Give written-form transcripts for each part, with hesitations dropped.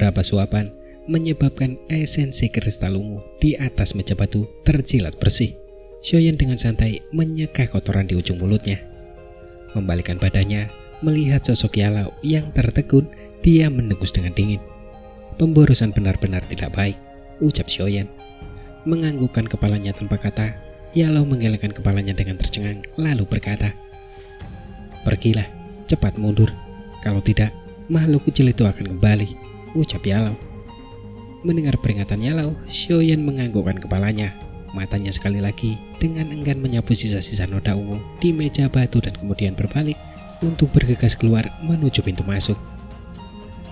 Beberapa suapan menyebabkan esensi kristal ungu di atas meja batu terjilat bersih. Xiaoyan dengan santai menyeka kotoran di ujung mulutnya. Membalikkan badannya, melihat sosok Yalau yang tertegun, dia mendengus dengan dingin. Pemborosan benar-benar tidak baik, ucap Xiaoyan. Menganggukkan kepalanya tanpa kata, Yalau menggelengkan kepalanya dengan tercengang, lalu berkata, "Pergilah, cepat mundur. Kalau tidak, makhluk kecil itu akan kembali," ucap Yalau. Mendengar peringatan Yalau, Xiaoyan menganggukkan kepalanya. Matanya sekali lagi dengan enggan menyapu sisa-sisa noda ungu di meja batu dan kemudian berbalik untuk bergegas keluar menuju pintu masuk.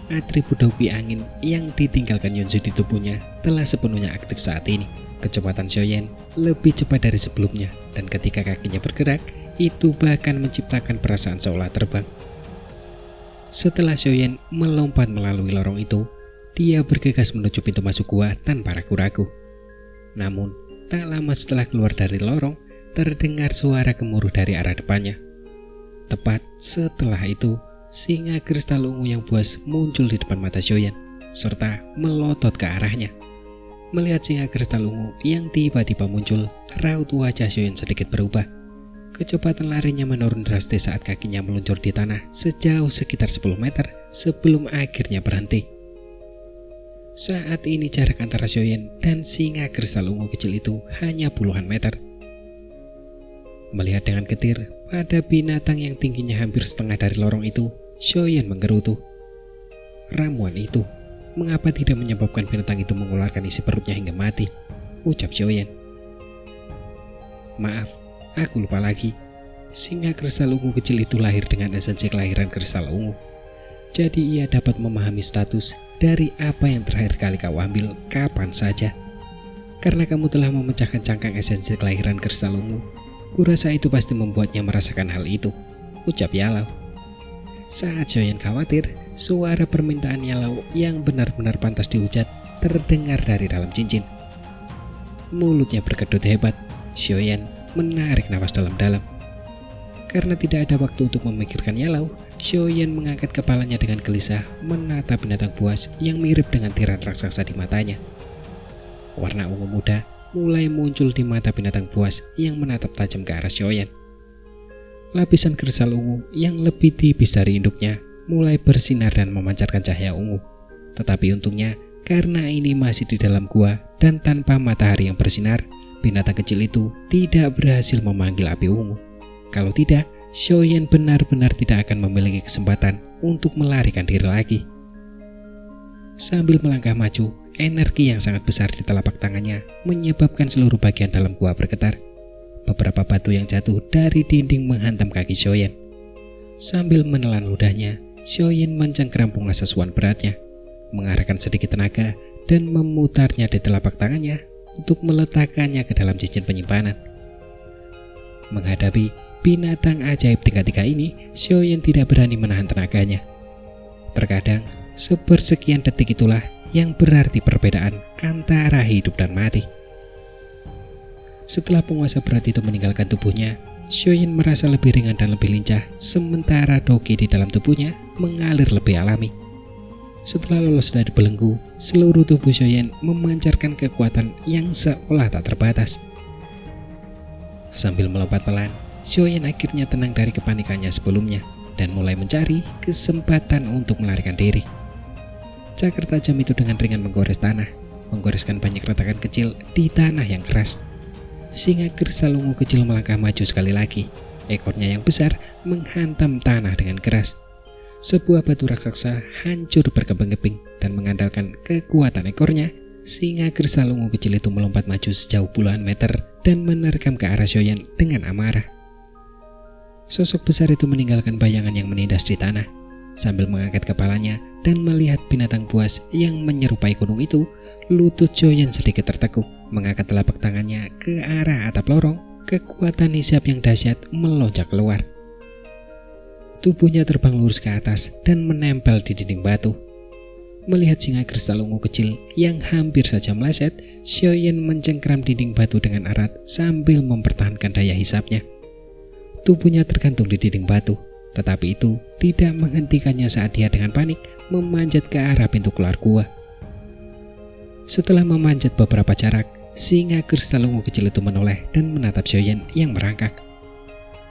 Atribut hobi angin yang ditinggalkan Yunzi di tubuhnya telah sepenuhnya aktif saat ini. Kecepatan Xiaoyan lebih cepat dari sebelumnya, dan ketika kakinya bergerak, itu bahkan menciptakan perasaan seolah terbang. Setelah Xiaoyan melompat melalui lorong itu, dia bergegas menuju pintu masuk gua tanpa ragu-ragu. Namun, tak lama setelah keluar dari lorong, terdengar suara gemuruh dari arah depannya. Tepat setelah itu, singa kristal ungu yang buas muncul di depan mata Xiaoyan, serta melotot ke arahnya. Melihat singa kristal ungu yang tiba-tiba muncul, raut wajah Xiaoyan sedikit berubah. Kecepatan larinya menurun drastis saat kakinya meluncur di tanah sejauh sekitar 10 meter sebelum akhirnya berhenti. Saat ini jarak antara Xiaoyan dan singa kristal ungu kecil itu hanya puluhan meter. Melihat dengan getir pada binatang yang tingginya hampir setengah dari lorong itu, Xiaoyan menggerutu. Ramuan itu, mengapa tidak menyebabkan binatang itu mengeluarkan isi perutnya hingga mati? Ucap Xiaoyan. Maaf, aku lupa lagi. Singa kristal ungu kecil itu lahir dengan esensi kelahiran kristal ungu. Jadi ia dapat memahami status dari apa yang terakhir kali kau ambil kapan saja. Karena kamu telah memecahkan cangkang esensi kelahiran kristal ungu, kurasa itu pasti membuatnya merasakan hal itu, ucap Yalau. Saat Xiaoyan khawatir, suara permintaan Yalau yang benar-benar pantas dihujat terdengar dari dalam cincin. Mulutnya berkedut hebat, Xiaoyan menarik nafas dalam-dalam. Karena tidak ada waktu untuk memikirkan Yalau, Xiaoyan mengangkat kepalanya dengan gelisah menatap binatang buas yang mirip dengan tiran raksasa di matanya. Warna ungu muda mulai muncul di mata binatang buas yang menatap tajam ke arah Xiaoyan. Lapisan kristal ungu yang lebih tipis dari induknya mulai bersinar dan memancarkan cahaya ungu. Tetapi untungnya, karena ini masih di dalam gua dan tanpa matahari yang bersinar, binatang kecil itu tidak berhasil memanggil api ungu. Kalau tidak, Xiaoyan benar-benar tidak akan memiliki kesempatan untuk melarikan diri lagi. Sambil melangkah maju, energi yang sangat besar di telapak tangannya menyebabkan seluruh bagian dalam gua bergetar. Beberapa batu yang jatuh dari dinding menghantam kaki Xiaoyan. Sambil menelan ludahnya, Xiaoyan mencengkeram sesuatu beratnya, mengarahkan sedikit tenaga dan memutarnya di telapak tangannya untuk meletakkannya ke dalam cincin penyimpanan. Menghadapi binatang ajaib tingkat 3 ini, Xiaoyan tidak berani menahan tenaganya. Terkadang, sepersekian detik itulah yang berarti perbedaan antara hidup dan mati. Setelah penguasa berat itu meninggalkan tubuhnya, Xiaoyan merasa lebih ringan dan lebih lincah, sementara dogi di dalam tubuhnya mengalir lebih alami. Setelah lolos dari belenggu, seluruh tubuh Xiaoyan memancarkan kekuatan yang seolah tak terbatas. Sambil melompat pelan, Xiaoyan akhirnya tenang dari kepanikannya sebelumnya dan mulai mencari kesempatan untuk melarikan diri. Cakar tajam itu dengan ringan menggores tanah, menggoreskan banyak retakan kecil di tanah yang keras. Singa kristal ungu kecil melangkah maju sekali lagi. Ekornya yang besar menghantam tanah dengan keras. Sebuah batu raksasa hancur berkeping-keping dan mengandalkan kekuatan ekornya, singa kristal ungu kecil itu melompat maju sejauh puluhan meter dan menerkam ke arah Xiaoyan dengan amarah. Sosok besar itu meninggalkan bayangan yang menindas di tanah. Sambil mengangkat kepalanya dan melihat binatang buas yang menyerupai gunung itu, lutut Xiaoyan sedikit tertekuk. Mengangkat telapak tangannya ke arah atap lorong, kekuatan hisab yang dahsyat melonjak keluar. Tubuhnya terbang lurus ke atas dan menempel di dinding batu. Melihat singa kristal ungu kecil yang hampir saja meleset, Xiaoyan mencengkeram dinding batu dengan erat sambil mempertahankan daya hisapnya. Tubuhnya tergantung di dinding batu, Tetapi itu tidak menghentikannya saat dia dengan panik memanjat ke arah pintu keluar gua. Setelah memanjat beberapa jarak, singa kristal ungu kecil itu menoleh dan menatap Xiaoyan yang merangkak.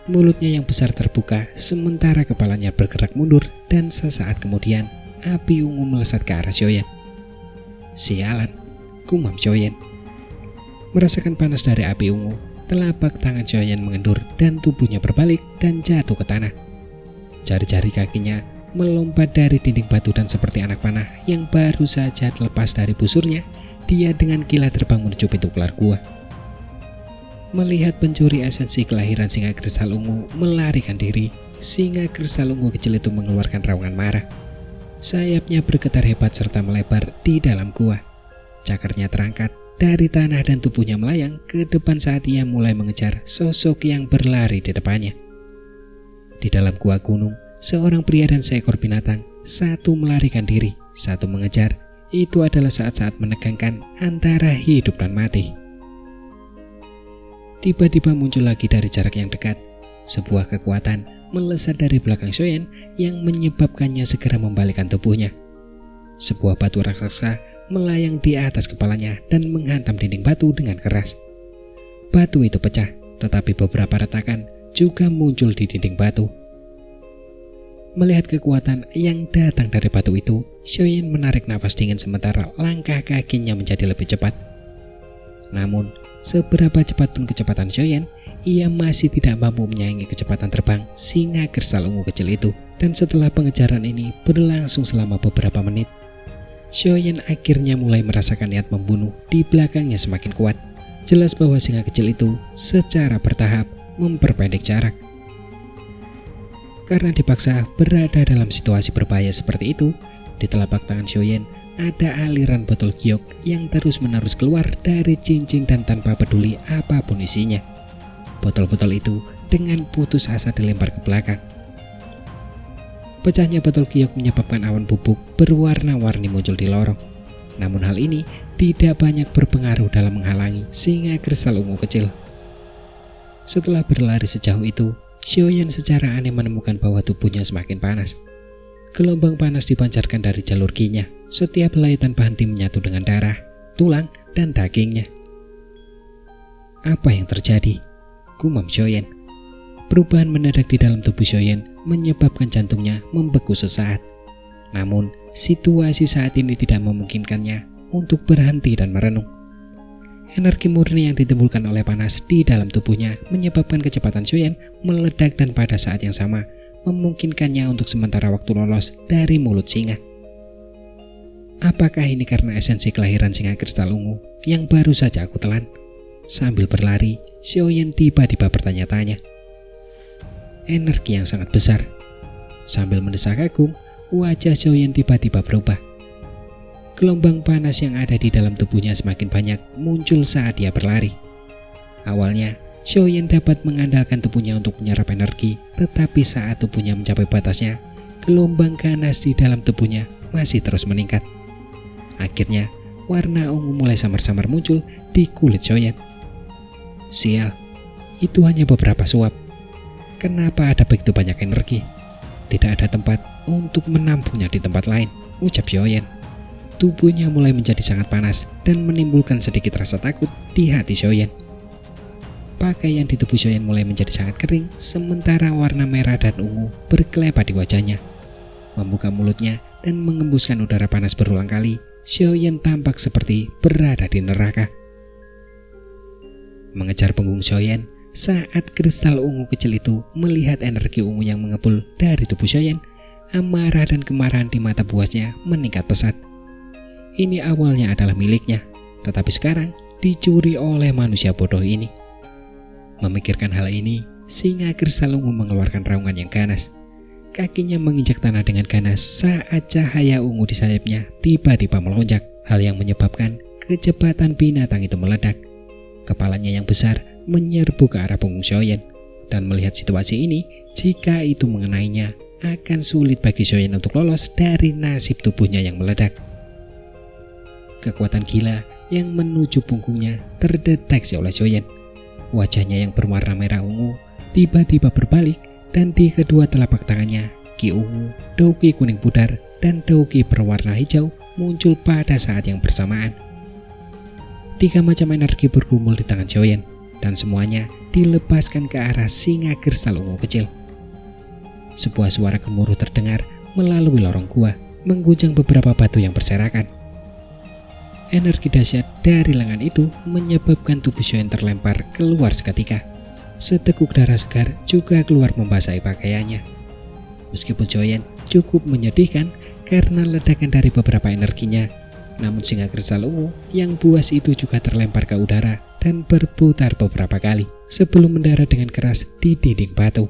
Mulutnya yang besar terbuka, sementara kepalanya bergerak mundur, dan sesaat kemudian api ungu melesat ke arah Xiaoyan. Sialan, gumam Xiaoyan. Merasakan panas dari api ungu, telapak tangan Xiaoyan mengendur dan tubuhnya berbalik dan jatuh ke tanah. Jari-jari kakinya melompat dari dinding batu dan seperti anak panah yang baru saja lepas dari busurnya, dia dengan kilat terbang menuju pintu keluar gua. Melihat pencuri esensi kelahiran singa kristal ungu melarikan diri, singa kristal ungu kecil itu mengeluarkan raungan marah. Sayapnya bergetar hebat serta melebar di dalam gua. Cakarnya terangkat dari tanah dan tubuhnya melayang ke depan saat ia mulai mengejar sosok yang berlari di depannya. Di dalam gua gunung, seorang pria dan seekor binatang, satu melarikan diri, satu mengejar. Itu adalah saat-saat menegangkan antara hidup dan mati. Tiba-tiba muncul lagi dari jarak yang dekat, sebuah kekuatan melesat dari belakang Xiaoyan yang menyebabkannya segera membalikkan tubuhnya. Sebuah batu raksasa melayang di atas kepalanya dan menghantam dinding batu dengan keras. Batu itu pecah, tetapi beberapa retakan juga muncul di dinding batu. Melihat kekuatan yang datang dari batu itu, Xiaoyan menarik nafas dingin sementara langkah kakinya menjadi lebih cepat. Namun, seberapa cepat pun kecepatan Xiaoyan, ia masih tidak mampu menyaingi kecepatan terbang singa kristal ungu kecil itu. Dan setelah pengejaran ini berlangsung selama beberapa menit, Xiaoyan akhirnya mulai merasakan niat membunuh di belakangnya semakin kuat. Jelas bahwa singa kecil itu secara bertahap memperpendek jarak. Karena dipaksa berada dalam situasi berbahaya seperti itu, di telapak tangan Xiaoyan ada aliran botol giok yang terus-menerus keluar dari cincin dan tanpa peduli apapun isinya. Botol-botol itu dengan putus asa dilempar ke belakang. Pecahnya botol giok menyebabkan awan bubuk berwarna-warni muncul di lorong. Namun hal ini tidak banyak berpengaruh dalam menghalangi singa kristal ungu kecil. Setelah berlari sejauh itu, Xiaoyan secara aneh menemukan bahwa tubuhnya semakin panas. Gelombang panas dipancarkan dari jalur ki-nya. Setiap helai tanpa henti menyatu dengan darah, tulang, dan dagingnya. Apa yang terjadi? Gumam Xiaoyan. Perubahan mendadak di dalam tubuh Xiaoyan menyebabkan jantungnya membeku sesaat. Namun, situasi saat ini tidak memungkinkannya untuk berhenti dan merenung. Energi murni yang ditimbulkan oleh panas di dalam tubuhnya menyebabkan kecepatan Xiaoyan meledak dan pada saat yang sama memungkinkannya untuk sementara waktu lolos dari mulut singa. Apakah ini karena esensi kelahiran singa kristal ungu yang baru saja aku telan? Sambil berlari, Xiaoyan tiba-tiba bertanya-tanya. Energi yang sangat besar. Sambil mendesak kagum, wajah Xiaoyan tiba-tiba berubah. Gelombang panas yang ada di dalam tubuhnya semakin banyak muncul saat dia berlari. Awalnya, Xiaoyan dapat mengandalkan tubuhnya untuk menyerap energi, tetapi saat tubuhnya mencapai batasnya, gelombang ganas di dalam tubuhnya masih terus meningkat. Akhirnya, warna ungu mulai samar-samar muncul di kulit Xiaoyan. Sial, itu hanya beberapa suap. Kenapa ada begitu banyak energi? Tidak ada tempat untuk menampungnya di tempat lain, ucap Xiaoyan. Tubuhnya mulai menjadi sangat panas dan menimbulkan sedikit rasa takut di hati Xiaoyan. Pakaian di tubuh Xiaoyan mulai menjadi sangat kering, sementara warna merah dan ungu berkelebat di wajahnya. Membuka mulutnya dan mengembuskan udara panas berulang kali, Xiaoyan tampak seperti berada di neraka. Mengejar punggung Xiaoyan, saat kristal ungu kecil itu melihat energi ungu yang mengepul dari tubuh Xiaoyan, amarah dan kemarahan di mata buasnya meningkat pesat. Ini awalnya adalah miliknya, tetapi sekarang dicuri oleh manusia bodoh ini. Memikirkan hal ini, singa kristal ungu mengeluarkan raungan yang ganas. Kakinya menginjak tanah dengan ganas saat cahaya ungu di sayapnya tiba-tiba melonjak, hal yang menyebabkan kecepatan binatang itu meledak. Kepalanya yang besar menyerbu ke arah punggung Xiaoyan, dan melihat situasi ini, jika itu mengenainya, akan sulit bagi Xiaoyan untuk lolos dari nasib tubuhnya yang meledak. Kekuatan gila yang menuju punggungnya terdeteksi oleh Xiaoyan. Wajahnya yang berwarna merah ungu tiba-tiba berbalik dan di kedua telapak tangannya, Ki ungu, Douki kuning pudar, dan Douki berwarna hijau muncul pada saat yang bersamaan. 3 macam energi bergumul di tangan Xiaoyan, dan semuanya dilepaskan ke arah singa kristal ungu kecil. Sebuah suara gemuruh terdengar melalui lorong gua, mengguncang beberapa batu yang berserakan. Energi dahsyat dari lengan itu menyebabkan tubuh Xiaoyan terlempar keluar seketika. Seteguk darah segar juga keluar membasahi pakaiannya. Meskipun Xiaoyan cukup menyedihkan karena ledakan dari beberapa energinya, namun singa kristal ungu yang buas itu juga terlempar ke udara dan berputar beberapa kali sebelum mendarat dengan keras di dinding batu.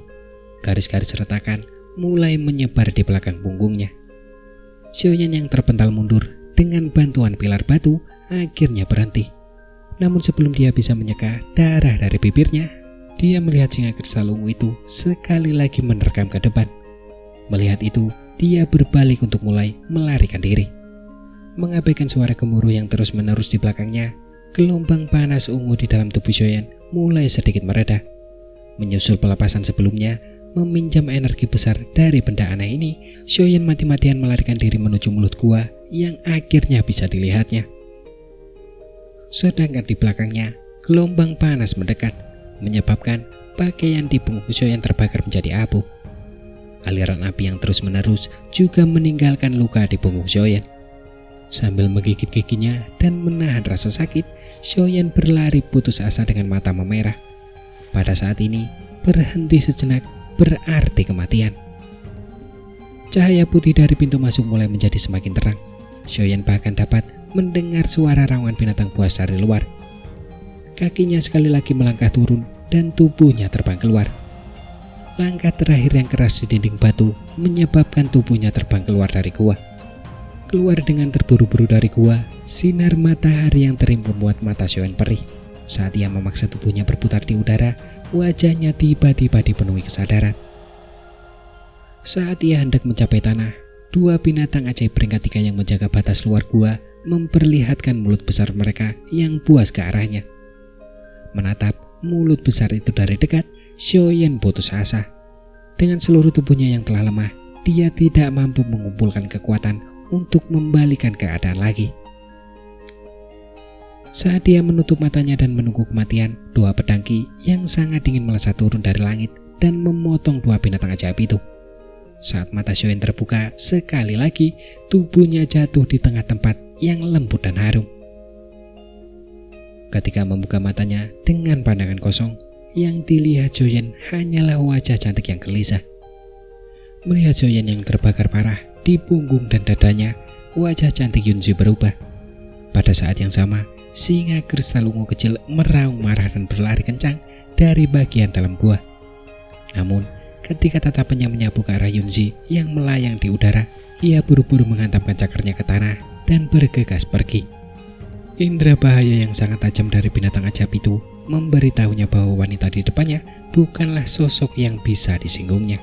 Garis-garis retakan mulai menyebar di belakang punggungnya. Xiaoyan yang terpental mundur dengan bantuan pilar batu akhirnya berhenti. Namun sebelum dia bisa menyeka darah dari bibirnya, dia melihat singa kristal ungu itu sekali lagi menerkam ke depan. Melihat itu, dia berbalik untuk mulai melarikan diri. Mengabaikan suara gemuruh yang terus-menerus di belakangnya, gelombang panas ungu di dalam tubuh Xiaoyan mulai sedikit mereda. Menyusul pelepasan sebelumnya, meminjam energi besar dari benda aneh ini, Xiaoyan mati-matian melarikan diri menuju mulut gua yang akhirnya bisa dilihatnya. Sedangkan di belakangnya, gelombang panas mendekat, menyebabkan pakaian di punggung Xiaoyan terbakar menjadi abu. Aliran api yang terus-menerus juga meninggalkan luka di punggung Xiaoyan. Sambil menggigit giginya dan menahan rasa sakit, Xiaoyan berlari putus asa dengan mata memerah. Pada saat ini, berhenti sejenak berarti kematian. Cahaya putih dari pintu masuk mulai menjadi semakin terang. Xiaoyan bahkan dapat mendengar suara raungan binatang buas dari luar. Kakinya sekali lagi melangkah turun dan tubuhnya terbang keluar. Langkah terakhir yang keras di dinding batu menyebabkan tubuhnya terbang keluar dari gua. Keluar dengan terburu-buru dari gua, sinar matahari yang terik membuat mata Xiaoyan perih. Saat ia memaksa tubuhnya berputar di udara, wajahnya tiba-tiba dipenuhi kesadaran. Saat ia hendak mencapai tanah, 2 binatang ajaib peringkat 3 yang menjaga batas luar gua memperlihatkan mulut besar mereka yang buas ke arahnya. Menatap mulut besar itu dari dekat, Xiaoyan putus asa. Dengan seluruh tubuhnya yang telah lemah, dia tidak mampu mengumpulkan kekuatan untuk membalikan keadaan lagi. Saat dia menutup matanya dan menunggu kematian, 2 pedangki yang sangat dingin melesat turun dari langit dan memotong 2 binatang ajaib itu. Saat mata Xiaoyan terbuka, sekali lagi tubuhnya jatuh di tengah tempat yang lembut dan harum. Ketika membuka matanya dengan pandangan kosong, yang dilihat Xiaoyan hanyalah wajah cantik yang gelisah. Melihat Xiaoyan yang terbakar parah di punggung dan dadanya, wajah cantik Yunzi berubah. Pada saat yang sama, singa kristal ungu kecil meraung marah dan berlari kencang dari bagian dalam gua. Namun, ketika tatapannya menyapu ke arah Yunzi yang melayang di udara, ia buru-buru menghantamkan cakarnya ke tanah dan bergegas pergi. Indera bahaya yang sangat tajam dari binatang ajaib itu memberitahunya bahwa wanita di depannya bukanlah sosok yang bisa disinggungnya.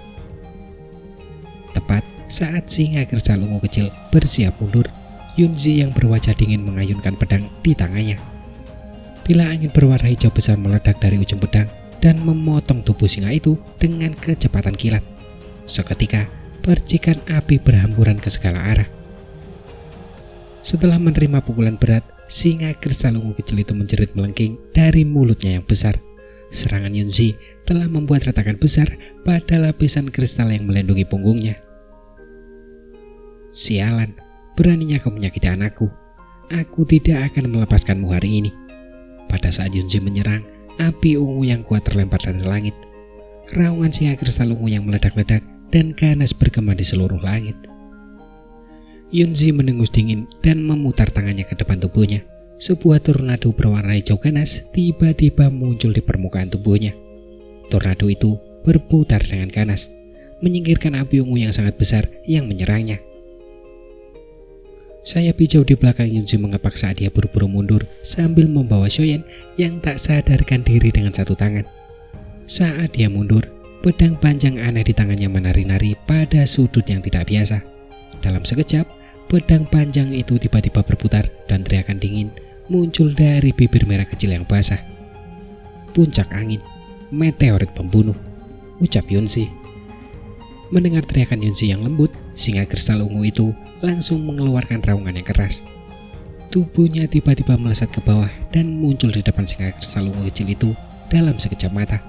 Tepat saat singa kristal ungu kecil bersiap mundur, Yunzi yang berwajah dingin mengayunkan pedang di tangannya. Bila angin berwarna hijau besar meledak dari ujung pedang dan memotong tubuh singa itu dengan kecepatan kilat. Seketika, percikan api berhamburan ke segala arah. Setelah menerima pukulan berat, singa kristal ungu kecil itu menjerit melengking dari mulutnya yang besar. Serangan Yunzi telah membuat retakan besar pada lapisan kristal yang melindungi punggungnya. Sialan, beraninya kau menyakiti anakku. Aku tidak akan melepaskanmu hari ini. Pada saat Yunzi menyerang, api ungu yang kuat terlempar dari langit. Raungan singa kristal ungu yang meledak-ledak dan ganas bergema di seluruh langit. Yunzi menengus dingin dan memutar tangannya ke depan tubuhnya. Sebuah tornado berwarna hijau ganas tiba-tiba muncul di permukaan tubuhnya. Tornado itu berputar dengan ganas, menyingkirkan api ungu yang sangat besar yang menyerangnya. Sayap hijau di belakang Yunzi mengepak saat dia buru-buru mundur sambil membawa Xiaoyan yang tak sadarkan diri dengan satu tangan. Saat dia mundur, pedang panjang aneh di tangannya menari-nari pada sudut yang tidak biasa. Dalam sekejap, pedang panjang itu tiba-tiba berputar dan teriakan dingin muncul dari bibir merah kecil yang basah. Puncak angin, meteorit pembunuh, ucap Yunzi. Mendengar teriakan Yunzi yang lembut, singa kristal ungu itu langsung mengeluarkan raungan yang keras. Tubuhnya tiba-tiba melesat ke bawah dan muncul di depan singa kristal ungu kecil itu dalam sekejap mata.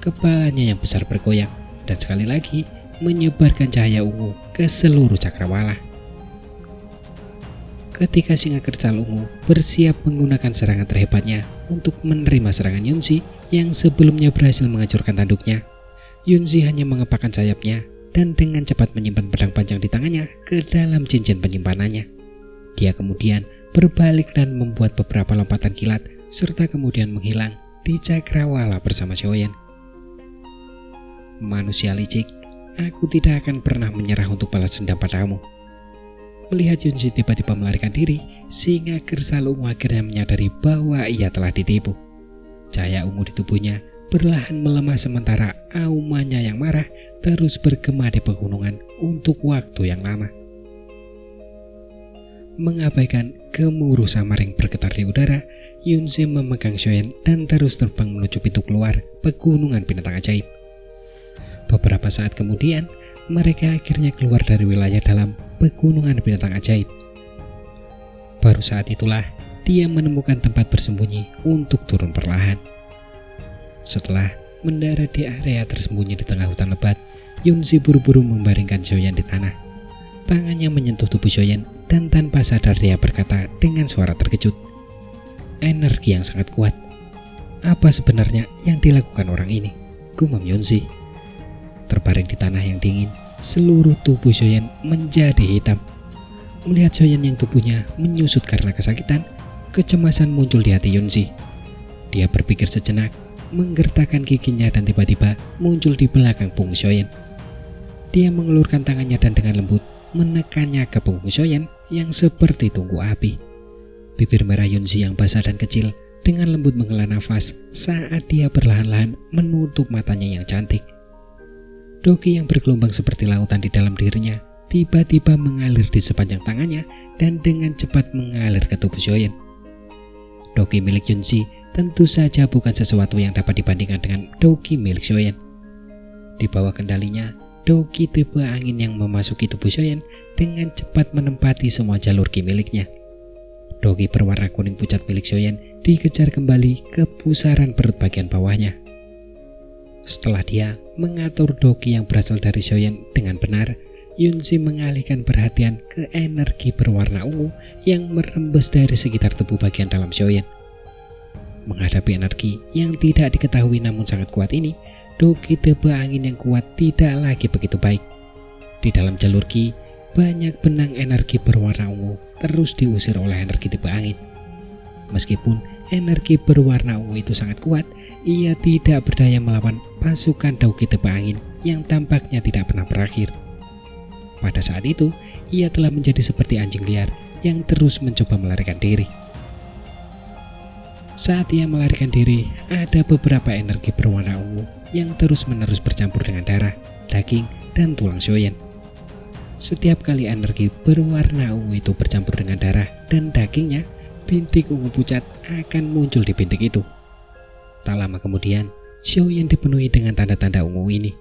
Kepalanya yang besar bergoyang dan sekali lagi menyebarkan cahaya ungu ke seluruh cakrawala. Ketika singa kristal ungu bersiap menggunakan serangan terhebatnya untuk menerima serangan Yunzi yang sebelumnya berhasil menghancurkan tanduknya, Yunzi hanya mengepakkan sayapnya dan dengan cepat menyimpan pedang panjang di tangannya ke dalam cincin penyimpanannya. Dia kemudian berbalik dan membuat beberapa lompatan kilat serta kemudian menghilang di cakrawala bersama Xiaoyan. Manusia licik, aku tidak akan pernah menyerah untuk balas dendam padamu. Melihat Yunzi tiba-tiba melarikan diri, singa kristal ungu akhirnya menyadari bahwa ia telah ditipu. Cahaya ungu di tubuhnya perlahan melemah sementara aumannya yang marah terus bergema di pegunungan untuk waktu yang lama. Mengabaikan gemuruh samar yang bergetar di udara, Yunzi memegang Xiaoyan dan terus terbang menuju pintu keluar pegunungan binatang ajaib. Beberapa saat kemudian, mereka akhirnya keluar dari wilayah dalam pegunungan binatang ajaib. Baru saat itulah dia menemukan tempat bersembunyi untuk turun perlahan. Setelah mendarat di area tersembunyi di tengah hutan lebat, Yunzi buru-buru membaringkan Xiaoyan di tanah. Tangannya menyentuh tubuh Xiaoyan dan tanpa sadar dia berkata dengan suara terkejut, "Energi yang sangat kuat. Apa sebenarnya yang dilakukan orang ini?" gumam Yunzi. Terbaring di tanah yang dingin, seluruh tubuh Xiaoyan menjadi hitam. Melihat Xiaoyan yang tubuhnya menyusut karena kesakitan, kecemasan muncul di hati Yunzi. Dia berpikir sejenak, menggertakkan giginya dan tiba-tiba muncul di belakang punggung Xiaoyan. Dia mengelurkan tangannya dan dengan lembut menekannya ke punggung Xiaoyan yang seperti tungku api. Bibir merah Yunzi yang basah dan kecil dengan lembut menghela nafas saat dia perlahan-lahan menutup matanya yang cantik. Doki yang bergelombang seperti lautan di dalam dirinya tiba-tiba mengalir di sepanjang tangannya dan dengan cepat mengalir ke tubuh Xiaoyan. Doki milik Yunzi tentu saja bukan sesuatu yang dapat dibandingkan dengan doki milik Xiaoyan. Di bawah kendalinya, doki tipe angin yang memasuki tubuh Xiaoyan dengan cepat menempati semua jalur ki miliknya. Doki berwarna kuning pucat milik Xiaoyan dikejar kembali ke pusaran perut bagian bawahnya. Setelah dia mengatur doki yang berasal dari Xiaoyan dengan benar, Yunzi mengalihkan perhatian ke energi berwarna ungu yang merembes dari sekitar tubuh bagian dalam Xiaoyan. Menghadapi energi yang tidak diketahui namun sangat kuat ini, doki tipe angin yang kuat tidak lagi begitu baik. Di dalam jalur ki, banyak benang energi berwarna ungu terus diusir oleh energi tipe angin. Meskipun energi berwarna ungu itu sangat kuat, ia tidak berdaya melawan pasukan doki tipe angin yang tampaknya tidak pernah berakhir. Pada saat itu, ia telah menjadi seperti anjing liar yang terus mencoba melarikan diri. Saat ia melarikan diri, ada beberapa energi berwarna ungu yang terus-menerus bercampur dengan darah, daging, dan tulang Xiaoyan. Setiap kali energi berwarna ungu itu bercampur dengan darah dan dagingnya, bintik ungu pucat akan muncul di bintik itu. Tak lama kemudian, Xiaoyan dipenuhi dengan tanda-tanda ungu ini.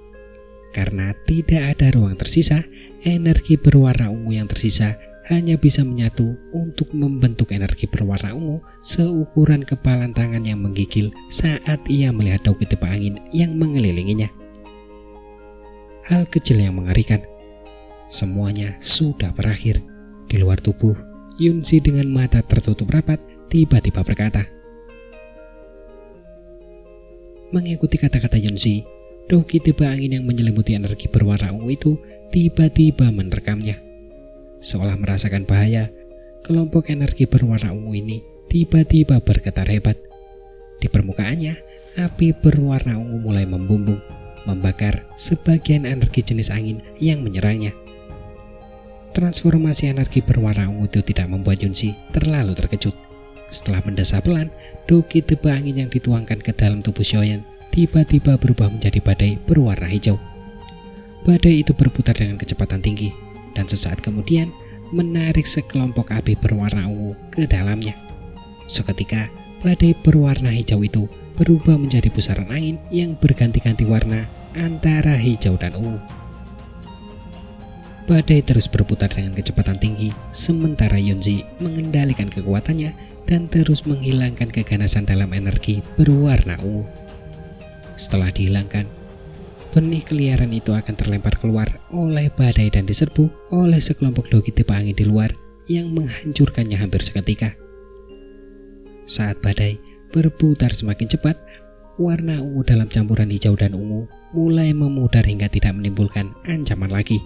Karena tidak ada ruang tersisa, energi berwarna ungu yang tersisa hanya bisa menyatu untuk membentuk energi berwarna ungu seukuran kepalan tangan yang menggigil saat ia melihat doki tipe angin yang mengelilinginya. Hal kecil yang mengerikan. Semuanya sudah berakhir. Di luar tubuh, Yunzi dengan mata tertutup rapat tiba-tiba berkata. Mengikuti kata-kata Yunzi, doki tipe angin yang menyelimuti energi berwarna ungu itu tiba-tiba menerkamnya. Seolah merasakan bahaya, kelompok energi berwarna ungu ini tiba-tiba bergetar hebat. Di permukaannya, api berwarna ungu mulai membumbung, membakar sebagian energi jenis angin yang menyerangnya. Transformasi energi berwarna ungu itu tidak membuat Yunzi terlalu terkejut. Setelah mendesah pelan, doki tipe angin yang dituangkan ke dalam tubuh Xiaoyan tiba-tiba berubah menjadi badai berwarna hijau. Badai itu berputar dengan kecepatan tinggi, dan sesaat kemudian menarik sekelompok api berwarna ungu ke dalamnya. Seketika, badai berwarna hijau itu berubah menjadi pusaran angin yang berganti-ganti warna antara hijau dan ungu. Badai terus berputar dengan kecepatan tinggi, sementara Yunzi mengendalikan kekuatannya dan terus menghilangkan keganasan dalam energi berwarna ungu. Setelah dihilangkan, benih keliaran itu akan terlempar keluar oleh badai dan diserbu oleh sekelompok dogi tipe angin di luar yang menghancurkannya hampir seketika. Saat badai berputar semakin cepat, warna ungu dalam campuran hijau dan ungu mulai memudar hingga tidak menimbulkan ancaman lagi.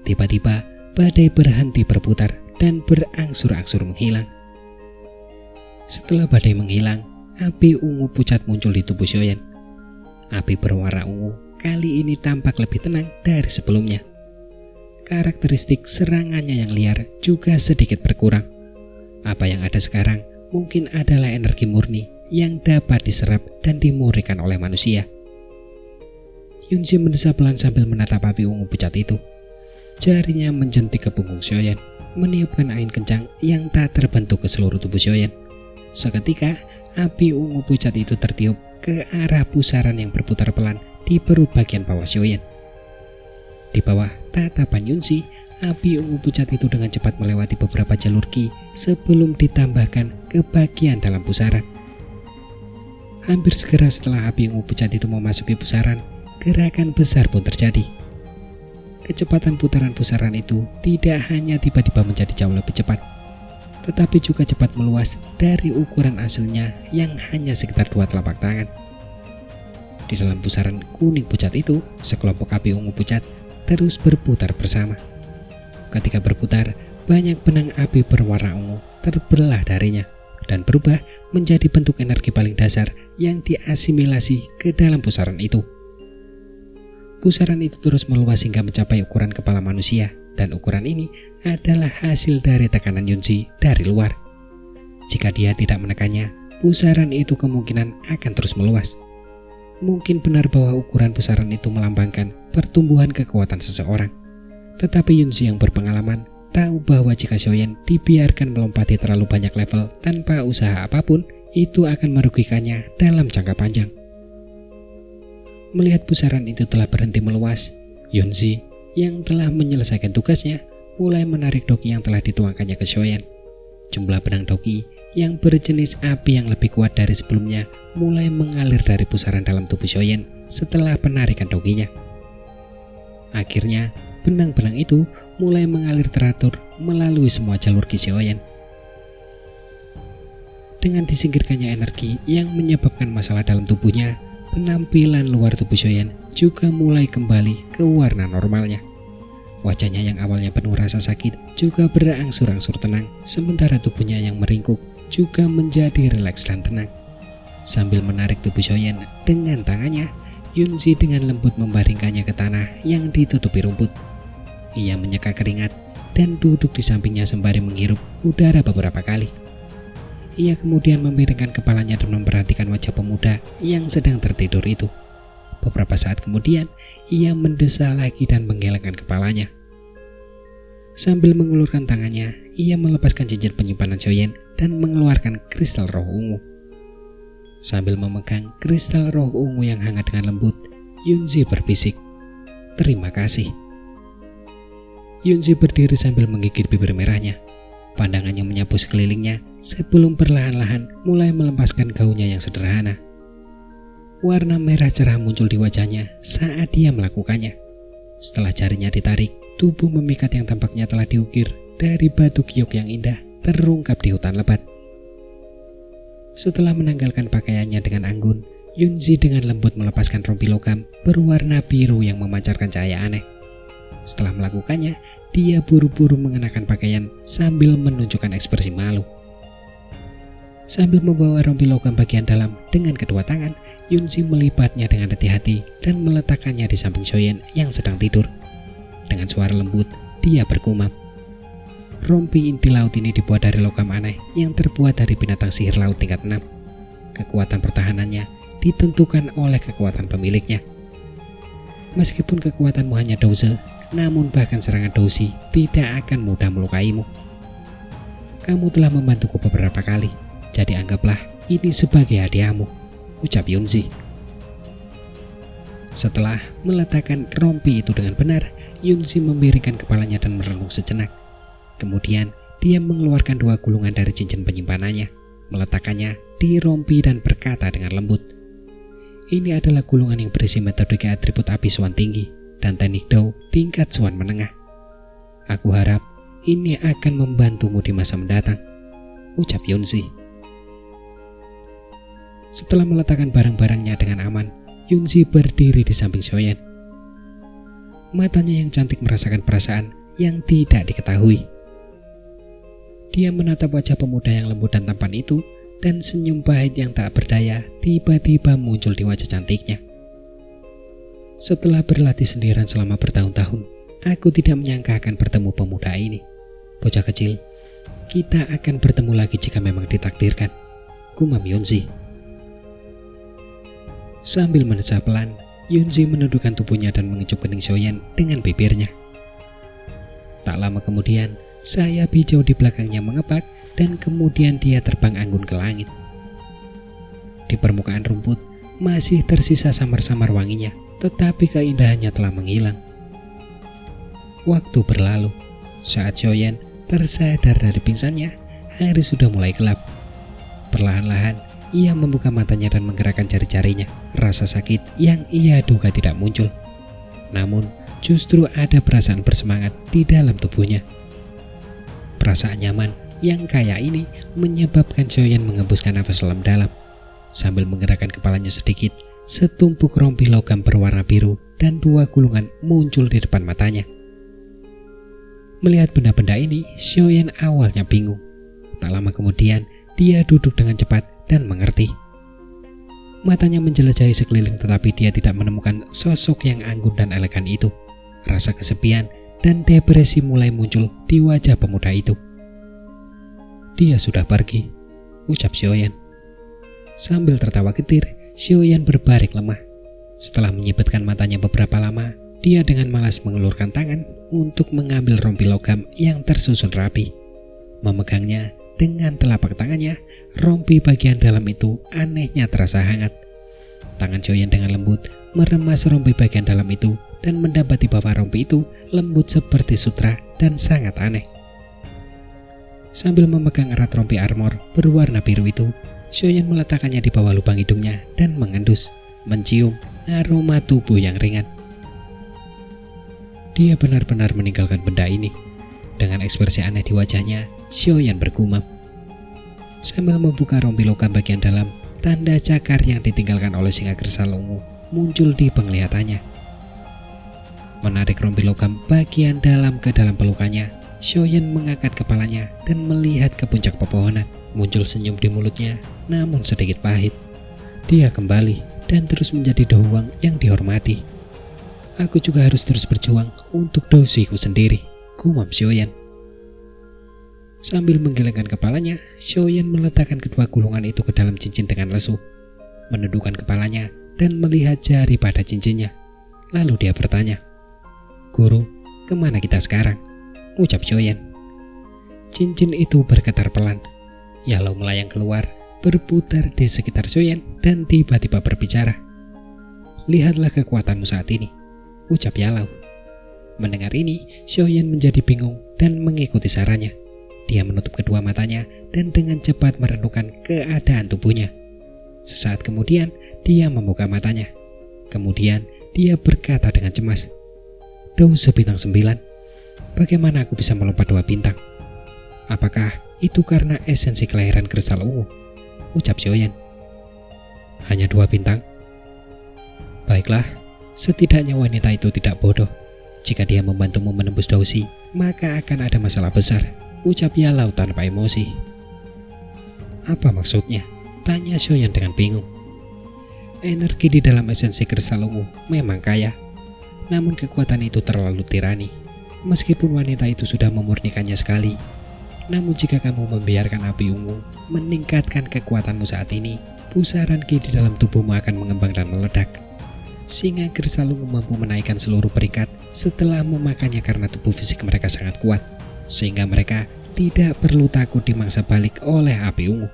Tiba-tiba, badai berhenti berputar dan berangsur-angsur menghilang. Setelah badai menghilang, api ungu pucat muncul di tubuh Xiaoyan. Api berwarna ungu kali ini tampak lebih tenang dari sebelumnya. Karakteristik serangannya yang liar juga sedikit berkurang. Apa yang ada sekarang mungkin adalah energi murni yang dapat diserap dan dimurnikan oleh manusia. Yunzi mendesah pelan sambil menatap api ungu pucat itu. Jarinya menjentik ke punggung Xiaoyan, meniupkan angin kencang yang tak terbentuk ke seluruh tubuh Xiaoyan. Seketika, api ungu pucat itu tertiup ke arah pusaran yang berputar pelan di perut bagian bawah Xiaoyan. Di bawah tatapan Yunzi, api ungu pucat itu dengan cepat melewati beberapa jalur ki sebelum ditambahkan ke bagian dalam pusaran. Hampir segera setelah api ungu pucat itu memasuki pusaran, gerakan besar pun terjadi. Kecepatan putaran pusaran itu tidak hanya tiba-tiba menjadi jauh lebih cepat, tetapi juga cepat meluas dari ukuran aslinya yang hanya sekitar 2 telapak tangan. Di dalam pusaran kuning pucat itu, sekelompok api ungu pucat terus berputar bersama. Ketika berputar, banyak benang api berwarna ungu terbelah darinya dan berubah menjadi bentuk energi paling dasar yang diasimilasi ke dalam pusaran itu. Pusaran itu terus meluas hingga mencapai ukuran kepala manusia, dan ukuran ini adalah hasil dari tekanan Yunzi dari luar. Jika dia tidak menekannya, pusaran itu kemungkinan akan terus meluas. Mungkin benar bahwa ukuran pusaran itu melambangkan pertumbuhan kekuatan seseorang. Tetapi Yunzi yang berpengalaman tahu bahwa jika Xiaoyan dibiarkan melompati terlalu banyak level tanpa usaha apapun, itu akan merugikannya dalam jangka panjang. Melihat pusaran itu telah berhenti meluas, Yunzi yang telah menyelesaikan tugasnya mulai menarik doki yang telah dituangkannya ke Xiaoyan. Jumlah benang doki yang berjenis api yang lebih kuat dari sebelumnya mulai mengalir dari pusaran dalam tubuh Xiaoyan setelah penarikan dokinya. Akhirnya, benang-benang itu mulai mengalir teratur melalui semua jalur ki Xiaoyan. Dengan disingkirkannya energi yang menyebabkan masalah dalam tubuhnya, penampilan luar tubuh Xiaoyan juga mulai kembali ke warna normalnya. Wajahnya yang awalnya penuh rasa sakit juga berangsur-angsur tenang, sementara tubuhnya yang meringkuk juga menjadi rileks dan tenang. Sambil menarik tubuh Xiaoyan dengan tangannya, Yunzi dengan lembut membaringkannya ke tanah yang ditutupi rumput. Ia menyeka keringat dan duduk di sampingnya sembari menghirup udara beberapa kali. Ia kemudian memiringkan kepalanya dan memperhatikan wajah pemuda yang sedang tertidur itu. Beberapa saat kemudian, ia mendesah lagi dan menggelengkan kepalanya. Sambil mengulurkan tangannya, ia melepaskan cincin penyimpanan Xiaoyan dan mengeluarkan kristal roh ungu. Sambil memegang kristal roh ungu yang hangat dengan lembut, Yunzi berbisik, "Terima kasih." Yunzi berdiri sambil menggigit bibir merahnya. Pandangannya menyapu sekelilingnya sebelum perlahan-lahan mulai melepaskan gaunnya yang sederhana. Warna merah cerah muncul di wajahnya saat dia melakukannya. Setelah jarinya ditarik, tubuh memikat yang tampaknya telah diukir dari batu giok yang indah terungkap di hutan lebat. Setelah menanggalkan pakaiannya dengan anggun, Yunzi dengan lembut melepaskan rompi logam berwarna biru yang memancarkan cahaya aneh. Setelah melakukannya, dia buru-buru mengenakan pakaian sambil menunjukkan ekspresi malu. Sambil membawa rompi logam bagian dalam dengan kedua tangan, Yunzi melipatnya dengan hati-hati dan meletakkannya di samping Xiaoyan yang sedang tidur. Dengan suara lembut, dia bergumam. Rompi inti laut ini dibuat dari logam aneh yang terbuat dari binatang sihir laut tingkat 6. Kekuatan pertahanannya ditentukan oleh kekuatan pemiliknya. Meskipun kekuatanmu hanya doze, namun bahkan serangan dosi tidak akan mudah melukaimu. Kamu telah membantuku beberapa kali, jadi anggaplah ini sebagai hadiahmu, ucap Yunzi. Setelah meletakkan rompi itu dengan benar, Yunzi memiringkan kepalanya dan merenung sejenak. Kemudian dia mengeluarkan 2 gulungan dari cincin penyimpanannya, meletakkannya di rompi dan berkata dengan lembut, "Ini adalah gulungan yang berisi metode atribut api Swan tinggi dan teknik Dao tingkat Swan menengah. Aku harap ini akan membantumu di masa mendatang," ucap Yunzi. Setelah meletakkan barang-barangnya dengan aman, Yunzi berdiri di samping Xiaoyan. Matanya yang cantik merasakan perasaan yang tidak diketahui. Dia menatap wajah pemuda yang lembut dan tampan itu, dan senyum pahit yang tak berdaya tiba-tiba muncul di wajah cantiknya. "Setelah berlatih sendirian selama bertahun-tahun, aku tidak menyangka akan bertemu pemuda ini. Bocah kecil, kita akan bertemu lagi jika memang ditakdirkan," gumam Yunzi. Sambil mendesak pelan, Yunzi menundukkan tubuhnya dan mengecup kening Xiaoyan dengan bibirnya. Tak lama kemudian, sayap hijau di belakangnya mengepak dan kemudian dia terbang anggun ke langit. Di permukaan rumput masih tersisa samar-samar wanginya, tetapi keindahannya telah menghilang. Waktu berlalu. Saat Xiaoyan tersadar dari pingsannya, hari sudah mulai gelap. Perlahan-lahan ia membuka matanya dan menggerakkan jari-jarinya. Rasa sakit yang ia duga tidak muncul, namun justru ada perasaan bersemangat di dalam tubuhnya. Perasaan nyaman yang kaya ini menyebabkan Xiaoyan mengembuskan nafas dalam-dalam. Sambil menggerakkan kepalanya sedikit, setumpuk rompi logam berwarna biru dan 2 gulungan muncul di depan matanya. Melihat benda-benda ini, Xiaoyan awalnya bingung. Tak lama kemudian, dia duduk dengan cepat dan mengerti. Matanya menjelajahi sekeliling, tetapi dia tidak menemukan sosok yang anggun dan elegan itu. Rasa kesepian dan depresi mulai muncul di wajah pemuda itu. "Dia sudah pergi," ucap Xiaoyan. Sambil tertawa getir, Xiaoyan berbaring lemah. Setelah menyipitkan matanya beberapa lama, dia dengan malas mengulurkan tangan untuk mengambil rompi logam yang tersusun rapi. Memegangnya dengan telapak tangannya, rompi bagian dalam itu anehnya terasa hangat. Tangan Xiaoyan dengan lembut meremas rompi bagian dalam itu dan mendapati bahwa rompi itu lembut seperti sutra dan sangat aneh. Sambil memegang erat rompi armor berwarna biru itu, Xiaoyan meletakkannya di bawah lubang hidungnya dan mengendus, mencium aroma tubuh yang ringan. Dia benar-benar meninggalkan benda ini. Dengan ekspresi aneh di wajahnya, Xiaoyan bergumam. Sambil membuka rompi logam bagian dalam, tanda cakar yang ditinggalkan oleh singa kristal ungu muncul di penglihatannya. Menarik rompi logam bagian dalam ke dalam pelukannya, Xiaoyan mengangkat kepalanya dan melihat ke puncak pepohonan. Muncul senyum di mulutnya, namun sedikit pahit. Dia kembali dan terus menjadi Dohuang yang dihormati. "Aku juga harus terus berjuang untuk Dousiku sendiri," gumam Xiaoyan. Sambil menggelengkan kepalanya, Xiaoyan meletakkan kedua gulungan itu ke dalam cincin dengan lesu, menundukkan kepalanya dan melihat jari pada cincinnya. Lalu dia bertanya, "Guru, kemana kita sekarang?" ucap Xiaoyan. Cincin itu bergetar pelan. Yalau melayang keluar, berputar di sekitar Xiaoyan dan tiba-tiba berbicara. "Lihatlah kekuatanmu saat ini," ucap Yalau. Mendengar ini, Xiaoyan menjadi bingung dan mengikuti sarannya. Dia menutup kedua matanya dan dengan cepat merenungkan keadaan tubuhnya. Sesaat kemudian, dia membuka matanya. Kemudian, dia berkata dengan cemas, "Dou sebintang 9, bagaimana aku bisa melompat 2 bintang? Apakah itu karena esensi kelahiran kristal ungu?" ucap Xiaoyan. "Hanya 2 bintang? Baiklah, setidaknya wanita itu tidak bodoh. Jika dia membantumu menembus Dousi, maka akan ada masalah besar," ucap Yalau tanpa emosi. "Apa maksudnya?" tanya Xiaoyan dengan bingung. Energi di dalam esensi kristal ungu memang kaya, namun kekuatan itu terlalu tirani. Meskipun wanita itu sudah memurnikannya sekali, namun jika kamu membiarkan api ungu meningkatkan kekuatanmu saat ini, pusaran ki di dalam tubuhmu akan mengembang dan meledak. Singa kristal ungu mampu menaikkan seluruh peringkat setelah memakannya karena tubuh fisik mereka sangat kuat, sehingga mereka tidak perlu takut dimangsa balik oleh api ungu.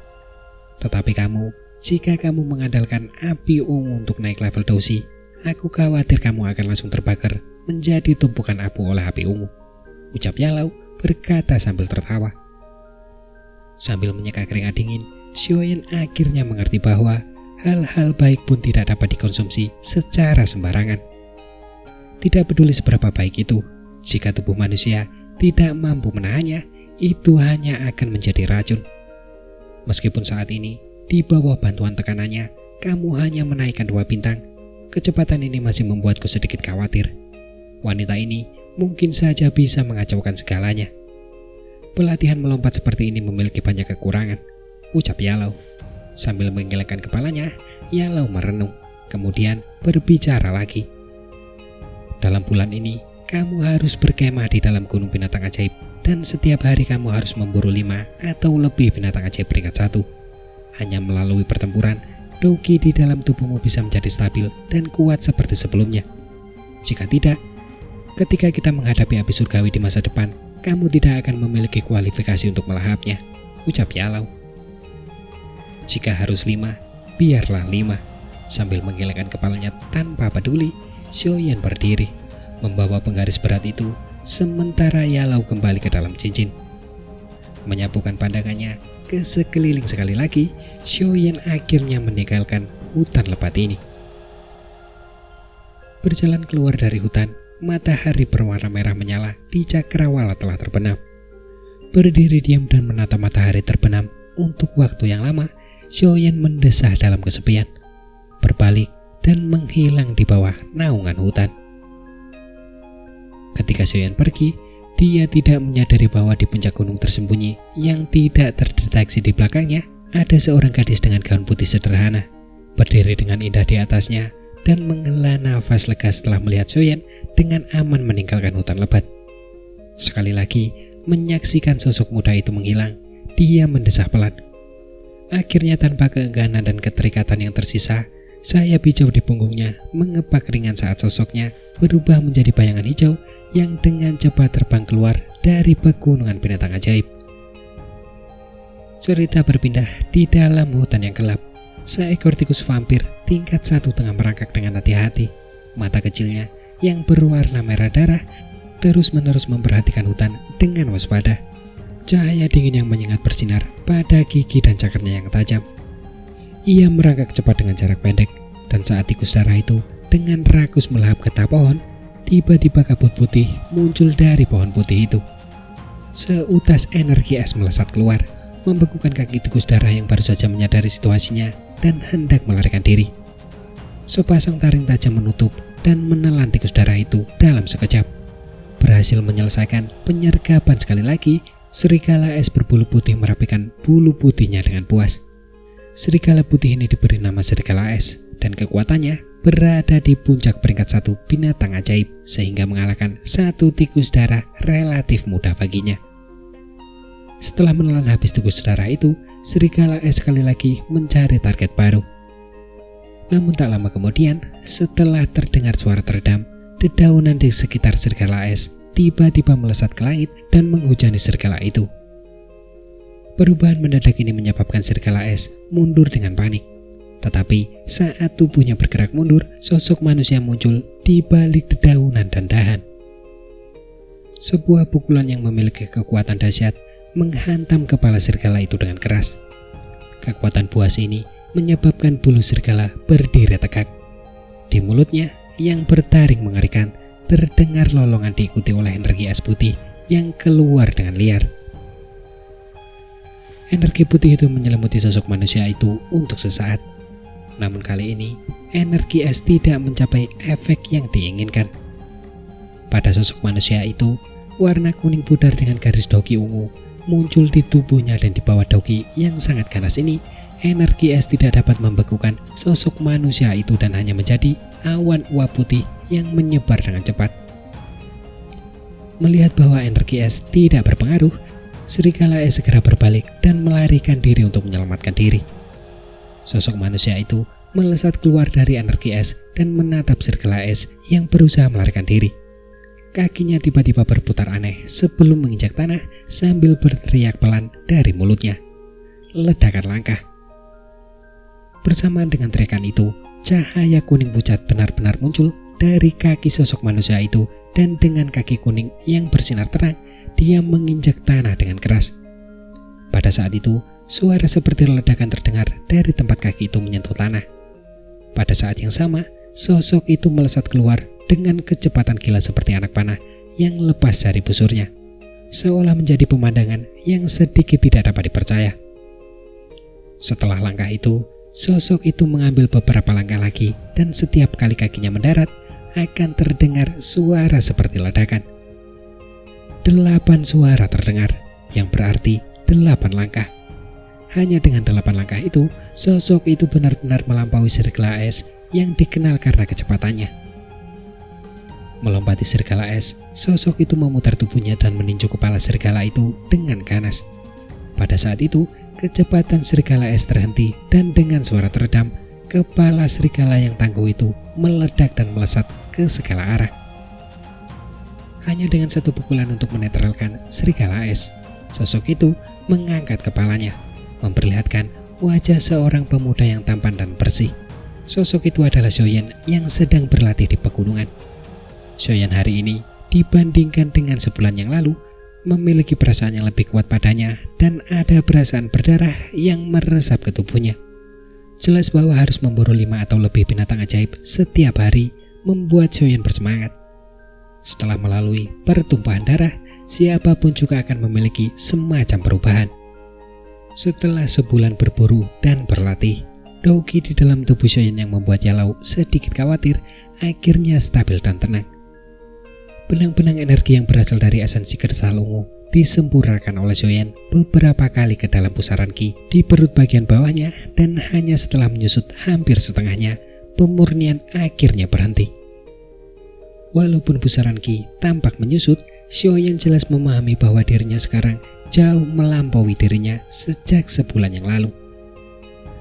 Tetapi kamu, jika kamu mengandalkan api ungu untuk naik level Dousi, aku khawatir kamu akan langsung terbakar menjadi tumpukan abu oleh api ungu, ucap Yalau berkata sambil tertawa. Sambil menyeka keringat dingin, Xiaoyan akhirnya mengerti bahwa hal-hal baik pun tidak dapat dikonsumsi secara sembarangan. Tidak peduli seberapa baik itu, jika tubuh manusia tidak mampu menahannya, itu hanya akan menjadi racun. Meskipun saat ini, di bawah bantuan tekanannya, kamu hanya menaikkan 2 bintang, kecepatan ini masih membuatku sedikit khawatir. Wanita ini mungkin saja bisa mengacaukan segalanya. Pelatihan melompat seperti ini memiliki banyak kekurangan, ucap Yalau. Sambil menggelengkan kepalanya, Yalau merenung, kemudian berbicara lagi. Dalam bulan ini, kamu harus berkemah di dalam gunung binatang ajaib, dan setiap hari kamu harus memburu 5 atau lebih binatang ajaib peringkat 1. Hanya melalui pertempuran, Dogi di dalam tubuhmu bisa menjadi stabil dan kuat seperti sebelumnya. Jika tidak, ketika kita menghadapi api surgawi di masa depan, kamu tidak akan memiliki kualifikasi untuk melahapnya, ucap Yalau. Jika harus 5, biarlah 5. Sambil menggelengkan kepalanya tanpa peduli, Xiaoyan berdiri, membawa penggaris berat itu, sementara Yalau kembali ke dalam cincin. Menyapukan pandangannya ke sekeliling sekali lagi, Xiaoyan akhirnya meninggalkan hutan lebat ini. Berjalan keluar dari hutan, matahari berwarna merah menyala di cakrawala telah terbenam. Berdiri diam dan menatap matahari terbenam untuk waktu yang lama, Xiaoyan mendesah dalam kesepian, berbalik dan menghilang di bawah naungan hutan. Ketika Xiaoyan pergi, dia tidak menyadari bahwa di puncak gunung tersembunyi yang tidak terdeteksi di belakangnya ada seorang gadis dengan gaun putih sederhana, berdiri dengan indah di atasnya dan menghela nafas lega setelah melihat Xiaoyan dengan aman meninggalkan hutan lebat. Sekali lagi, menyaksikan sosok muda itu menghilang, dia mendesah pelan. Akhirnya tanpa keengganan dan keterikatan yang tersisa, sayap hijau di punggungnya mengepak ringan saat sosoknya berubah menjadi bayangan hijau yang dengan cepat terbang keluar dari pegunungan binatang ajaib. Cerita berpindah di dalam hutan yang gelap. Seekor tikus vampir tingkat 1 tengah merangkak dengan hati-hati. Mata kecilnya yang berwarna merah darah terus-menerus memperhatikan hutan dengan waspada. Cahaya dingin yang menyengat bersinar pada gigi dan cakarnya yang tajam. Ia merangkak cepat dengan jarak pendek, dan saat tikus darah itu dengan rakus melahap getah pohon, tiba-tiba kabut putih muncul dari pohon putih itu. Seutas energi es melesat keluar, membekukan kaki tikus darah yang baru saja menyadari situasinya dan hendak melarikan diri. Sepasang taring tajam menutup dan menelan tikus darah itu dalam sekejap. Berhasil menyelesaikan penyergapan sekali lagi, serigala es berbulu putih merapikan bulu putihnya dengan puas. Serigala putih ini diberi nama serigala es, dan kekuatannya berada di puncak peringkat 1 binatang ajaib, sehingga mengalahkan satu tikus darah relatif mudah baginya. Setelah menelan habis tikus darah itu, serigala es sekali lagi mencari target baru. Namun tak lama kemudian, setelah terdengar suara teredam, dedaunan di sekitar serigala es tiba-tiba melesat ke langit dan menghujani serigala itu. Perubahan mendadak ini menyebabkan serigala es mundur dengan panik. Tetapi saat tubuhnya bergerak mundur, sosok manusia muncul di balik dedaunan dan dahan. Sebuah pukulan yang memiliki kekuatan dahsyat menghantam kepala serigala itu dengan keras. Kekuatan buas ini menyebabkan bulu serigala berdiri tegak. Di mulutnya yang bertaring mengerikan, terdengar lolongan diikuti oleh energi es putih yang keluar dengan liar. Energi putih itu menyelimuti sosok manusia itu untuk sesaat. Namun kali ini, energi es tidak mencapai efek yang diinginkan. Pada sosok manusia itu, warna kuning pudar dengan garis dogi ungu muncul di tubuhnya, dan di bawah dogi yang sangat ganas ini, energi es tidak dapat membekukan sosok manusia itu dan hanya menjadi awan uap putih yang menyebar dengan cepat. Melihat bahwa energi es tidak berpengaruh, serigala es segera berbalik dan melarikan diri untuk menyelamatkan diri. Sosok manusia itu melesat keluar dari energi es dan menatap serigala es yang berusaha melarikan diri. Kakinya tiba-tiba berputar aneh sebelum menginjak tanah sambil berteriak pelan dari mulutnya. Ledakan langkah. Bersamaan dengan teriakan itu, cahaya kuning pucat benar-benar muncul dari kaki sosok manusia itu, dan dengan kaki kuning yang bersinar terang, dia menginjak tanah dengan keras. Pada saat itu, suara seperti ledakan terdengar dari tempat kaki itu menyentuh tanah. Pada saat yang sama, sosok itu melesat keluar dengan kecepatan gila seperti anak panah yang lepas dari busurnya, seolah menjadi pemandangan yang sedikit tidak dapat dipercaya. Setelah langkah itu, sosok itu mengambil beberapa langkah lagi, dan setiap kali kakinya mendarat, akan terdengar suara seperti ledakan. 8 suara terdengar, yang berarti 8 langkah. Hanya dengan 8 langkah itu, sosok itu benar-benar melampaui serigala es yang dikenal karena kecepatannya. Melompati serigala es, sosok itu memutar tubuhnya dan meninju kepala serigala itu dengan ganas. Pada saat itu, kecepatan serigala es terhenti, dan dengan suara teredam, kepala serigala yang tangguh itu meledak dan melesat ke segala arah. Hanya dengan satu pukulan untuk menetralkan serigala es, sosok itu mengangkat kepalanya, memperlihatkan wajah seorang pemuda yang tampan dan bersih. Sosok itu adalah Xiaoyan yang sedang berlatih di pegunungan. Xiaoyan hari ini dibandingkan dengan sebulan yang lalu memiliki perasaan yang lebih kuat padanya, dan ada perasaan berdarah yang meresap ke tubuhnya. Jelas bahwa harus memburu 5 atau lebih binatang ajaib setiap hari membuat Xiaoyan bersemangat. Setelah melalui pertumpahan darah, siapapun juga akan memiliki semacam perubahan. Setelah sebulan berburu dan berlatih, Douqi di dalam tubuh Xiaoyan yang membuat Yalau sedikit khawatir akhirnya stabil dan tenang. Benang-benang energi yang berasal dari esensi kristal ungu disempurnakan oleh Xiaoyan beberapa kali ke dalam pusaran Qi di perut bagian bawahnya, dan hanya setelah menyusut hampir setengahnya, pemurnian akhirnya berhenti. Walaupun pusaran Qi tampak menyusut, Xiaoyan jelas memahami bahwa dirinya sekarang jauh melampaui dirinya sejak sebulan yang lalu.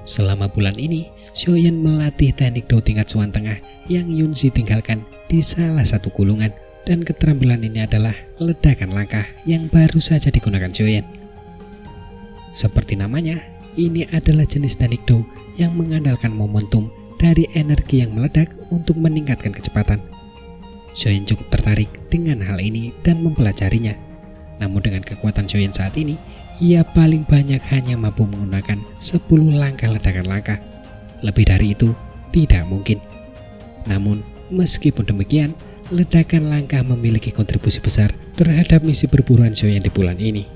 Selama bulan ini, Xiaoyan melatih teknik Dou tingkat Suan Tengah yang Yunzi tinggalkan di salah satu gulungan, dan keterampilan ini adalah ledakan langkah yang baru saja digunakan Xiaoyan. Seperti namanya, ini adalah jenis teknik Dou yang mengandalkan momentum dari energi yang meledak untuk meningkatkan kecepatan. Xiaoyan cukup tertarik dengan hal ini dan mempelajarinya. Namun dengan kekuatan Xiaoyan saat ini, ia paling banyak hanya mampu menggunakan 10 langkah ledakan langkah. Lebih dari itu tidak mungkin. Namun meskipun demikian, ledakan langkah memiliki kontribusi besar terhadap misi perburuan Xiaoyan di bulan ini.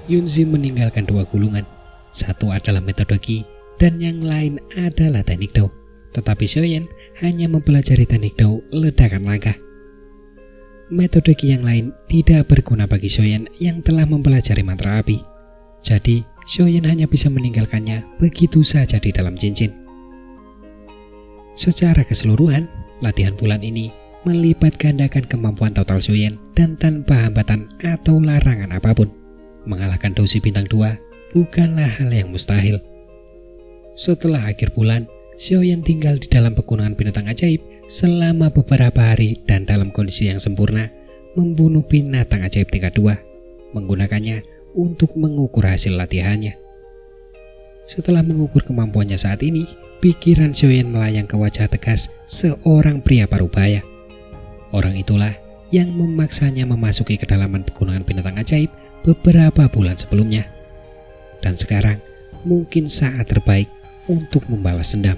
Yunzi meninggalkan 2 gulungan. Satu adalah metode Qi dan yang lain adalah teknik Dou. Tetapi Xiaoyan hanya mempelajari teknik Dou ledakan langkah. Metode Qi yang lain tidak berguna bagi Xiaoyan yang telah mempelajari mantra api. Jadi Xiaoyan hanya bisa meninggalkannya begitu saja di dalam cincin. Secara keseluruhan, latihan bulan ini melipat gandakan kemampuan total Xiaoyan, dan tanpa hambatan atau larangan apapun, mengalahkan Douqi bintang 2 bukanlah hal yang mustahil. Setelah akhir bulan, Xiaoyan tinggal di dalam pegunungan binatang ajaib selama beberapa hari, dan dalam kondisi yang sempurna membunuh binatang ajaib tingkat 2, menggunakannya untuk mengukur hasil latihannya. Setelah mengukur kemampuannya saat ini, pikiran Xiaoyan melayang ke wajah tegas seorang pria parubaya. Orang itulah yang memaksanya memasuki kedalaman pegunungan binatang ajaib beberapa bulan sebelumnya. Dan sekarang mungkin saat terbaik untuk membalas dendam.